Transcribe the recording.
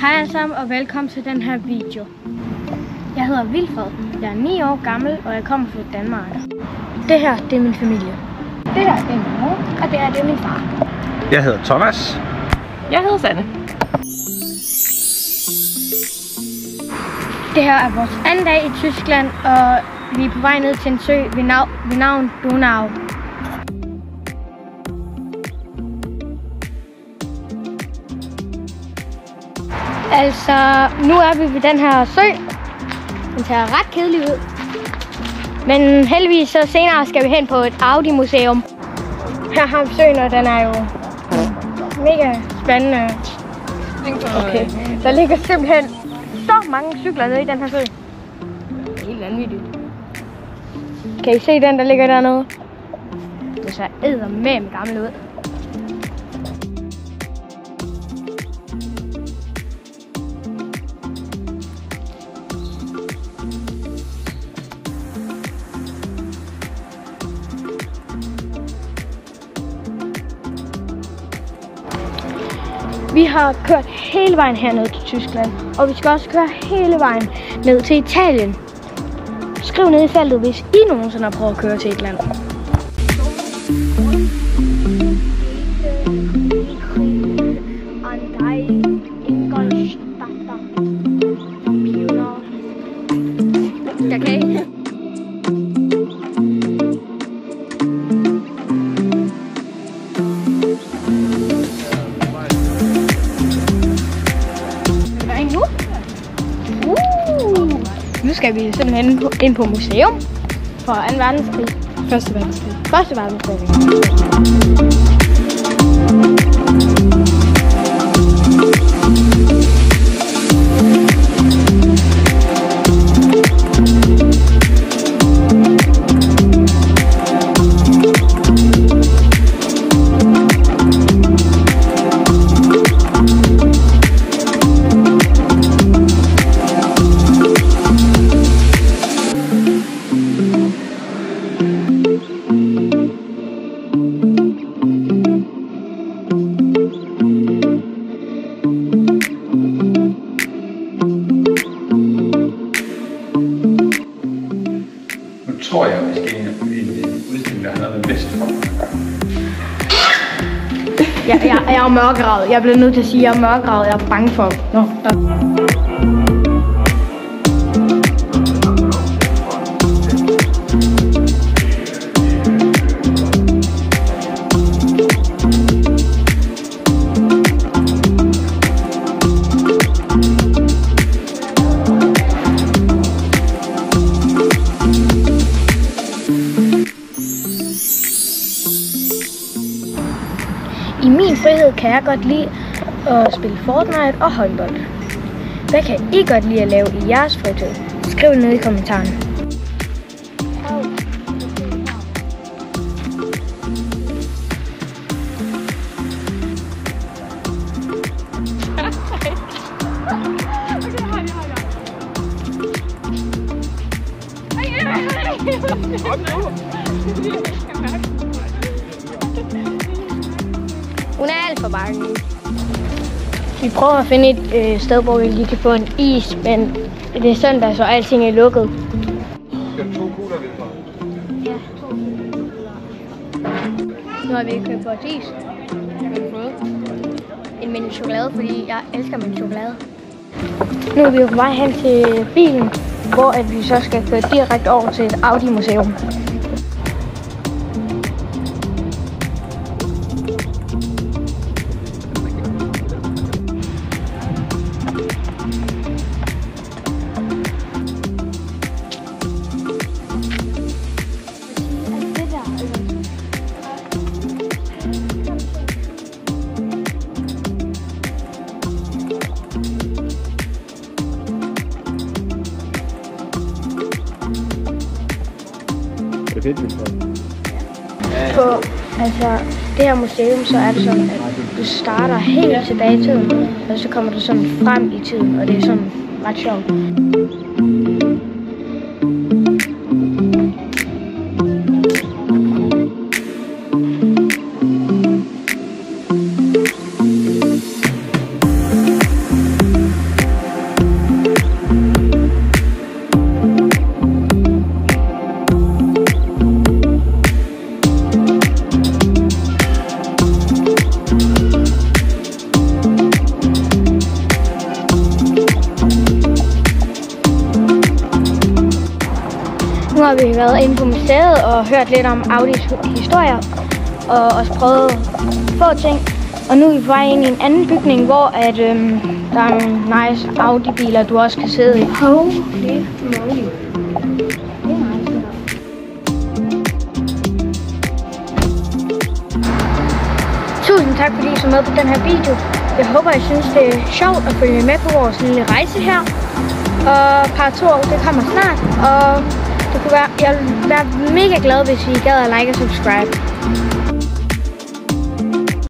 Hej alle sammen og velkommen til den her video. Jeg hedder Vilfred, jeg er 9 år gammel og jeg kommer fra Danmark. Det her, det er min familie. Det her, det er min mor, og det her, det er min far. Jeg hedder Thomas. Jeg hedder Sanne. Det her er vores anden dag i Tyskland, og vi er på vej ned til en sø ved navn Donau. Altså, nu er vi ved den her sø. Den ser ret kedelig ud. Men heldigvis så senere skal vi hen på et Audi-museum. Her har vi søen, og den er jo mega spændende. Okay, der ligger simpelthen så mange cykler nede i den her sø. Det er helt vanvittigt. Kan I se den, der ligger dernede? Det ser eddermame gammel ud. Vi har kørt hele vejen herned til Tyskland, og vi skal også køre hele vejen ned til Italien. Skriv ned i feltet, hvis I nogensinde har prøvet at køre til et land. Okay. Nu skal vi simpelthen ind på museum for 2. verdenskrig. 1. verdenskrig. 1. verdenskrig. Nu tror jeg, vi skal ind i en udstilling, der har noget med Vestfront. Jeg er mørkeradet. Jeg bliver nødt til at sige, at jeg er mørkeradet. Jeg er bange for. I min frihed kan jeg godt lide at spille Fortnite og håndbold. Hvad kan I godt lide at lave i jeres fritid? Skriv det ned i kommentarerne. Hun er alt for bange. Vi prøver at finde et sted, hvor vi lige kan få en is, men det er søndag, så alting er lukket. Skal du 2 kugler, Vilfred? Ja, 2 kugler. Nu har vi ikke købt vores is. En mini chokolade, fordi jeg elsker min chokolade. Nu er vi jo på vej hen til bilen, hvor at vi så skal køre direkte over til et Audi-museum. Det er fedt, Vilfred. På det her museum, så er det sådan, at du starter helt tilbage i tiden, og så kommer du sådan frem i tiden, og det er sådan ret sjovt. Nu har vi været inde på museet og hørt lidt om Audis historier, og også prøvet få ting. Og nu er vi på vej ind i en anden bygning, hvor der er nogle nice Audi-biler, du også kan sidde i. Holy moly. Tusind tak fordi I så med på den her video. Jeg håber I synes det er sjovt at følge med på vores lille rejse her. Og part 2 det kommer snart, og det kunne være, jeg ville være mega glad hvis I gad at like og subscribe.